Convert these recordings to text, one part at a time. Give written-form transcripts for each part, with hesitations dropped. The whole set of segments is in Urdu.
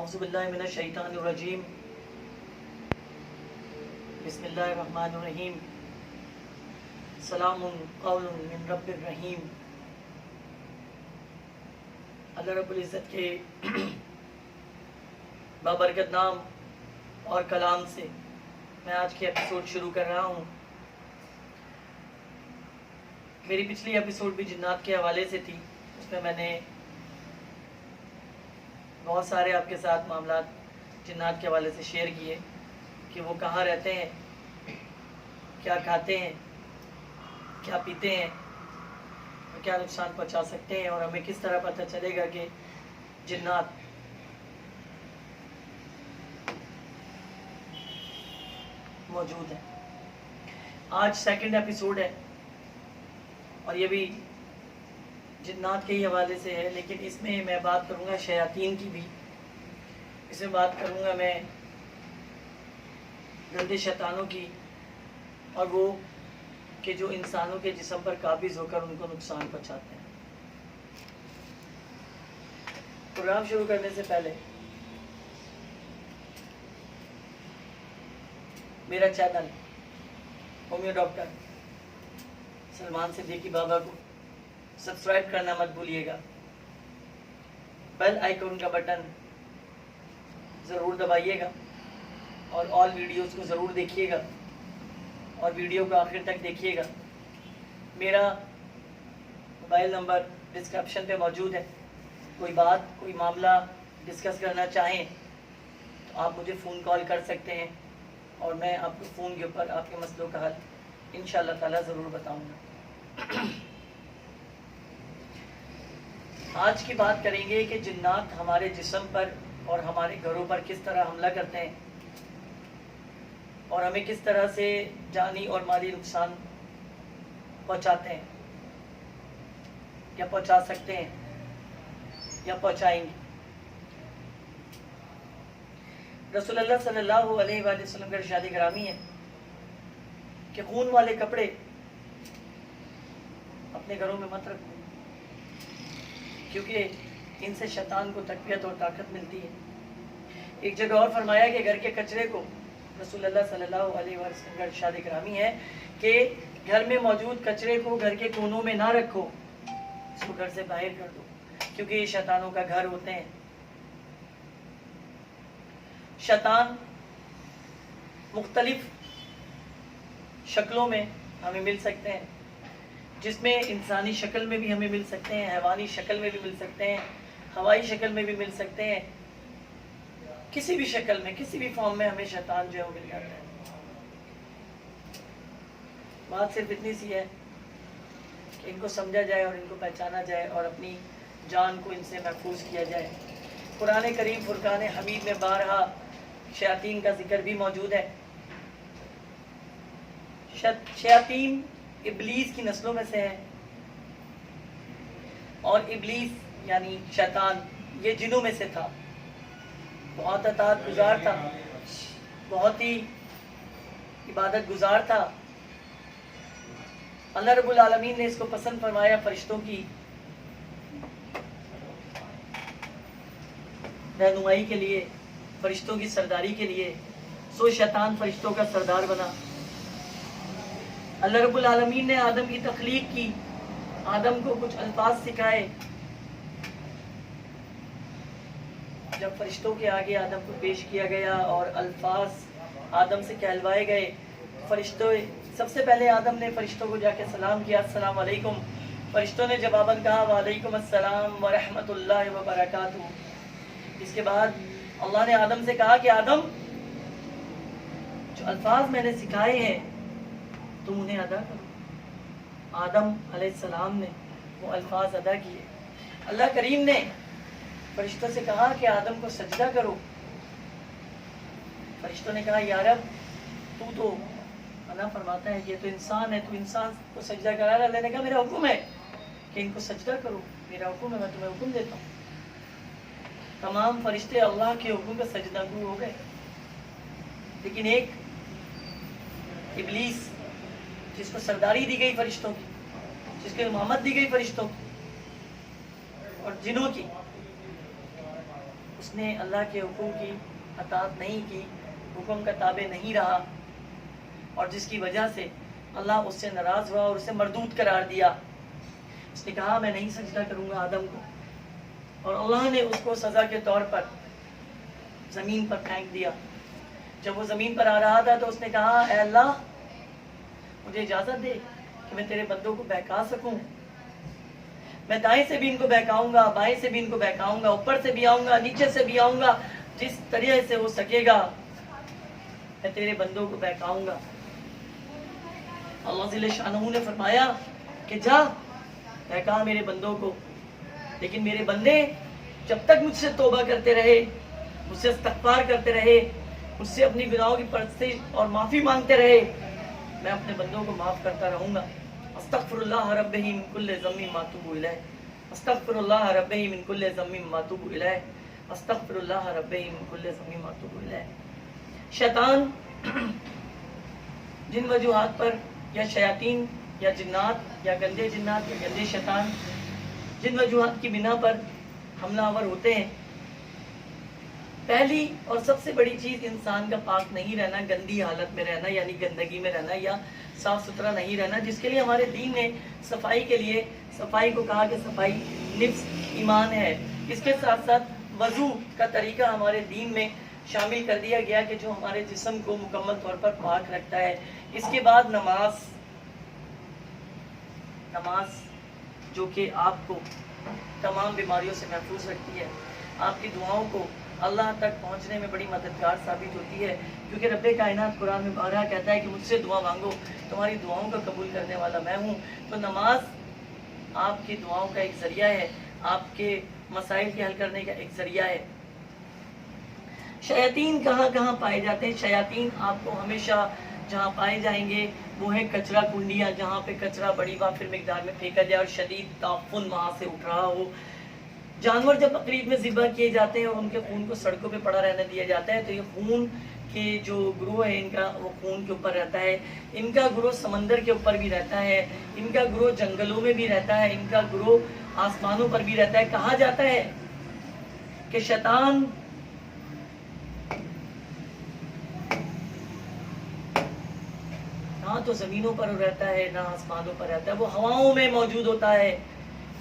اعوذ باللہ من الشیطان الرجیم بسم اللہ الرحمن الرحیم سلام قول من رب الرحیم۔ اللہ رب العزت کے بابرکت نام اور کلام سے میں آج کے ایپیسوڈ شروع کر رہا ہوں۔ میری پچھلی ایپیسوڈ بھی جنات کے حوالے سے تھی، اس میں میں نے بہت سارے آپ کے ساتھ معاملات جنات کے حوالے سے شیئر کیے کہ وہ کہاں رہتے ہیں، کیا کھاتے ہیں، کیا پیتے ہیں اور کیا نقصان پہنچا سکتے ہیں، اور ہمیں کس طرح پتہ چلے گا کہ جنات موجود ہیں۔ آج سیکنڈ ایپیسوڈ ہے اور یہ بھی جنات کے ہی حوالے سے ہے، لیکن اس میں میں بات کروں گا شیاطین کی بھی، اس میں بات کروں گا میں گندے شیطانوں کی، اور وہ کہ جو انسانوں کے جسم پر قابض ہو کر ان کو نقصان پہنچاتے ہیں۔ پروگرام شروع کرنے سے پہلے میرا channel homeo doctor Salman Siddiqui بابا کو سبسکرائب کرنا مت بھولیے گا، بیل آئیکن کا بٹن ضرور دبائیے گا اور آل ویڈیوز کو ضرور دیکھیے گا اور ویڈیو کو آخر تک دیکھیے گا۔ میرا موبائل نمبر ڈسکرپشن پہ موجود ہے، کوئی بات کوئی معاملہ ڈسکس کرنا چاہیں تو آپ مجھے فون کال کر سکتے ہیں اور میں آپ کو فون کے اوپر آپ کے مسئلوں کا حل انشاءاللہ تعالیٰ ضرور بتاؤں گا۔ آج کی بات کریں گے کہ جنات ہمارے جسم پر اور ہمارے گھروں پر کس طرح حملہ کرتے ہیں اور ہمیں کس طرح سے جانی اور مالی نقصان پہنچاتے ہیں یا پہنچا سکتے ہیں یا پہنچائیں گے۔ رسول اللہ صلی اللہ علیہ وآلہ وسلم کا ارشاد گرامی ہے کہ خون والے کپڑے اپنے گھروں میں مت رکھو، کیونکہ ان سے شیطان کو تقویت اور طاقت ملتی ہے۔ ایک جگہ اور فرمایا کہ گھر کے کچرے کو، رسول اللہ صلی اللہ علیہ وسلم کا ارشاد گرامی ہے کہ گھر میں موجود کچرے کو گھر کے کونوں میں نہ رکھو، اس کو گھر سے باہر کر دو، کیونکہ یہ شیطانوں کا گھر ہوتے ہیں۔ شیطان مختلف شکلوں میں ہمیں مل سکتے ہیں، جس میں انسانی شکل میں بھی ہمیں مل سکتے ہیں، حیوانی شکل میں بھی مل سکتے ہیں، ہوائی شکل میں بھی مل سکتے ہیں، کسی بھی شکل میں کسی بھی فارم میں ہمیں شیطان جو ہے وہ مل جاتا ہے۔ بات صرف اتنی سی ہے کہ ان کو سمجھا جائے اور ان کو پہچانا جائے اور اپنی جان کو ان سے محفوظ کیا جائے۔ قرآن کریم فرقان حمید میں بارہا شیاطین کا ذکر بھی موجود ہے۔ شیاطین ابلیس کی نسلوں میں سے ہے، اور ابلیس یعنی شیطان یہ جنوں میں سے تھا، بہت اطاعت گزار تھا، بہت ہی عبادت گزار تھا۔ اللہ رب العالمین نے اس کو پسند فرمایا فرشتوں کی رہنمائی کے لیے، فرشتوں کی سرداری کے لیے، سو شیطان فرشتوں کا سردار بنا۔ اللہ رب العالمین نے آدم کی تخلیق کی، آدم کو کچھ الفاظ سکھائے۔ جب فرشتوں کے آگے آدم کو پیش کیا گیا اور الفاظ آدم سے کہلوائے گئے، فرشتوں سب سے پہلے آدم نے فرشتوں کو جا کے سلام کیا، السلام علیکم۔ فرشتوں نے جواباً کہا وعلیکم السلام ورحمۃ اللہ وبرکاتہ۔ اس کے بعد اللہ نے آدم سے کہا کہ آدم، جو الفاظ میں نے سکھائے ہیں تم انہیں ادا کرو۔ آدم علیہ السلام نے وہ الفاظ ادا کیے۔ اللہ کریم نے فرشتوں سے کہا کہ آدم کو سجدہ کرو۔ فرشتوں نے کہا یا رب، تو منع فرماتا ہے، یہ تو انسان ہے، تو انسان کو سجدہ کرا رہا ہے۔ اللہ نے کہا میرا حکم ہے کہ ان کو سجدہ کرو، میرا حکم ہے، میں تمہیں حکم دیتا ہوں۔ تمام فرشتے اللہ کے حکم پہ سجدہ گو ہو گئے، لیکن ایک ابلیس جس کو سرداری دی گئی فرشتوں کی، جس کو امامت دی گئی فرشتوں کی اور جنوں کی، اس نے اللہ کے حکم کی اطاعت نہیں کی، حکم کا تابع نہیں رہا، اور جس کی وجہ سے اللہ اس سے ناراض ہوا اور اسے مردود قرار دیا۔ اس نے کہا میں نہیں سجدہ کروں گا آدم کو، اور اللہ نے اس کو سزا کے طور پر زمین پر پھینک دیا۔ جب وہ زمین پر آ رہا تھا تو اس نے کہا اے اللہ مجھے اجازت دے کہ میں تیرے بندوں کو بہکا سکوں، میں دائیں سے بھی ان کو بہکاؤں گا، بائیں سے بھی ان کو بہکاؤں گا، اوپر سے بھی آؤں گا، نیچے سے بھی آؤں گا، جس طرح سے ہو سکے گا میں تیرے بندوں کو بہکاؤں گا۔ اللہ جل شانہ نے فرمایا کہ جا بہکا میرے بندوں کو، لیکن میرے بندے جب تک مجھ سے توبہ کرتے رہے، مجھ سے استغفار کرتے رہے، مجھ سے اپنی گناہوں کی پرستش اور معافی مانگتے رہے، میں اپنے بندوں کو معاف کرتا رہوں گا۔ استغفر اللہ ربی من کل ذنب ما اتوب الیہ، استغفر اللہ ربی من کل ذنب ما اتوب الیہ، استغفر اللہ ربی من کل ذنب ما اتوب الیہ۔ شیطان جن وجوہات پر، یا شیاطین یا جنات یا گندے جنات یا گندے شیطان جن وجوہات کی بنا پر حملہ آور ہوتے ہیں، پہلی اور سب سے بڑی چیز انسان کا پاک نہیں رہنا، گندی حالت میں رہنا، یعنی گندگی میں رہنا یا صاف ستھرا نہیں رہنا، جس کے لیے ہمارے دین نے صفائی کے لیے صفائی کو کہا کہ صفائی نفس ایمان ہے۔ اس کے ساتھ ساتھ وضو کا طریقہ ہمارے دین میں شامل کر دیا گیا کہ جو ہمارے جسم کو مکمل طور پر پاک رکھتا ہے۔ اس کے بعد نماز جو کہ آپ کو تمام بیماریوں سے محفوظ رکھتی ہے، آپ کی دعاؤں کو اللہ تک پہنچنے میں بڑی مددگار ثابت ہوتی ہے، کیونکہ رب کائنات قرآن میں بارہا کہتا ہے کہ مجھ سے دعا مانگو، تمہاری دعاؤں کا قبول کرنے والا میں ہوں۔ تو نماز آپ کی دعاؤں کا ایک ذریعہ ہے، آپ کے مسائل کے حل کرنے کا ایک ذریعہ ہے۔ شیاطین کہاں کہاں پائے جاتے ہیں؟ شیاطین آپ کو ہمیشہ جہاں پائے جائیں گے وہ ہیں کچرا کنڈیاں، جہاں پہ کچرا بڑی وافر مقدار میں پھینکا جائے اور شدید تعفن وہاں سے اٹھ رہا ہو۔ جانور جب بقرعید میں ذبح کیے جاتے ہیں اور ان کے خون کو سڑکوں پہ پڑا رہنے دیا جاتا ہے، تو یہ خون کے جو گروہ ہے ان کا وہ خون کے اوپر رہتا ہے، ان کا گروہ سمندر کے اوپر بھی رہتا ہے، ان کا گروہ جنگلوں میں بھی رہتا ہے، ان کا گروہ آسمانوں پر بھی رہتا ہے۔ کہا جاتا ہے کہ شیطان نہ تو زمینوں پر رہتا ہے نہ آسمانوں پر رہتا ہے، وہ ہواؤں میں موجود ہوتا ہے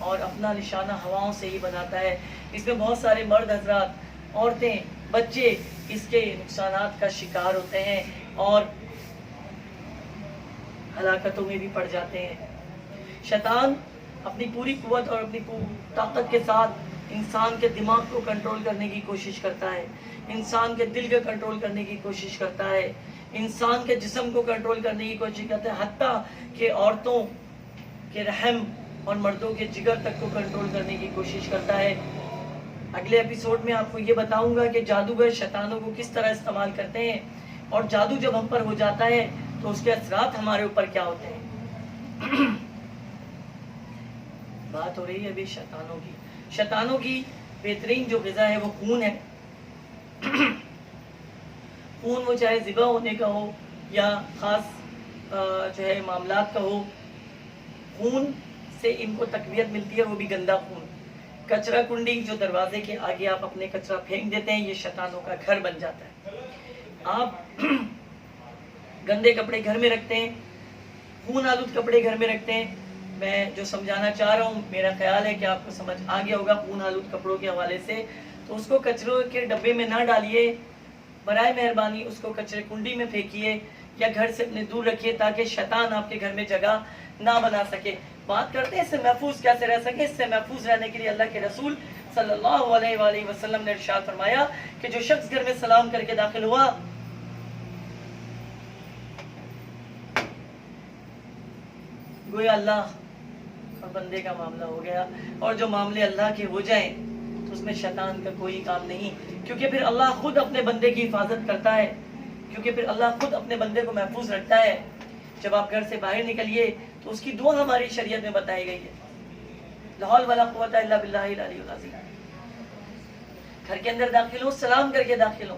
اور اپنا نشانہ ہواؤں سے ہی بناتا ہے۔ اس میں بہت سارے مرد حضرات، عورتیں، بچے اس کے نقصانات کا شکار ہوتے ہیں اور ہلاکتوں میں بھی پڑ جاتے ہیں۔ شیطان اپنی پوری قوت اور اپنی طاقت کے ساتھ انسان کے دماغ کو کنٹرول کرنے کی کوشش کرتا ہے، انسان کے دل کو کنٹرول کرنے کی کوشش کرتا ہے، انسان کے جسم کو کنٹرول کرنے کی کوشش کرتا ہے، حتیٰ کہ عورتوں کے رحم اور مردوں کے جگر تک کو کنٹرول کرنے کی کوشش کرتا ہے۔ اگلے ایپیسوڈ میں آپ کو یہ بتاؤں گا کہ جادوگر شیطانوں کو کس طرح استعمال کرتے ہیں، اور جادو جب ہم پر ہو جاتا ہے تو اس کے اثرات ہمارے اوپر کیا ہوتے ہیں۔ بات ہو رہی ہے ابھی شیطانوں کی۔ شیطانوں کی بہترین جو غذا ہے وہ خون ہے۔ خون وہ چاہے ذبح ہونے کا ہو یا خاص جو ہے معاملات کا ہو، خون سے ان کو تقویت ملتی ہے، وہ بھی گندا خون۔ کچرا کنڈی جو دروازے کے آگے آپ اپنے کچرا پھینک دیتے ہیں، یہ شیطانوں کا گھر بن جاتا ہے۔ آپ گندے کپڑے گھر میں رکھتے ہیں، خون آلود کپڑے گھر میں رکھتے ہیں۔ میں جو سمجھانا چاہ رہا ہوں میرا خیال ہے کہ آپ کو سمجھ آ گیا ہوگا خون آلود کپڑوں کے حوالے سے۔ تو اس کو کچروں کے ڈبے میں نہ ڈالیے، برائے مہربانی اس کو کچرے کنڈی میں پھینکیے یا گھر سے اپنے دور رکھیے تاکہ شیطان آپ کے گھر میں جگہ نہ بنا سکے۔ بات کرتے ہیں اس سے محفوظ کیسے رہ سکے۔ اس سے محفوظ رہنے کے لیے اللہ کے رسول صلی اللہ علیہ وآلہ وسلم نے ارشاد فرمایا کہ جو شخص گھر میں سلام کر کے داخل ہوا گویا اللہ اور بندے کا معاملہ ہو گیا، اور جو معاملے اللہ کے ہو جائیں تو اس میں شیطان کا کوئی کام نہیں، کیونکہ پھر اللہ خود اپنے بندے کی حفاظت کرتا ہے، کیونکہ پھر اللہ خود اپنے بندے کو محفوظ رکھتا ہے۔ جب آپ گھر سے باہر نکلیے تو اس کی دعا ہماری شریعت میں بتائی گئی ہے، لا حول ولا قوت الا باللہ العلی العظیم۔ گھر کے اندر داخل ہو سلام کر کے داخل ہو،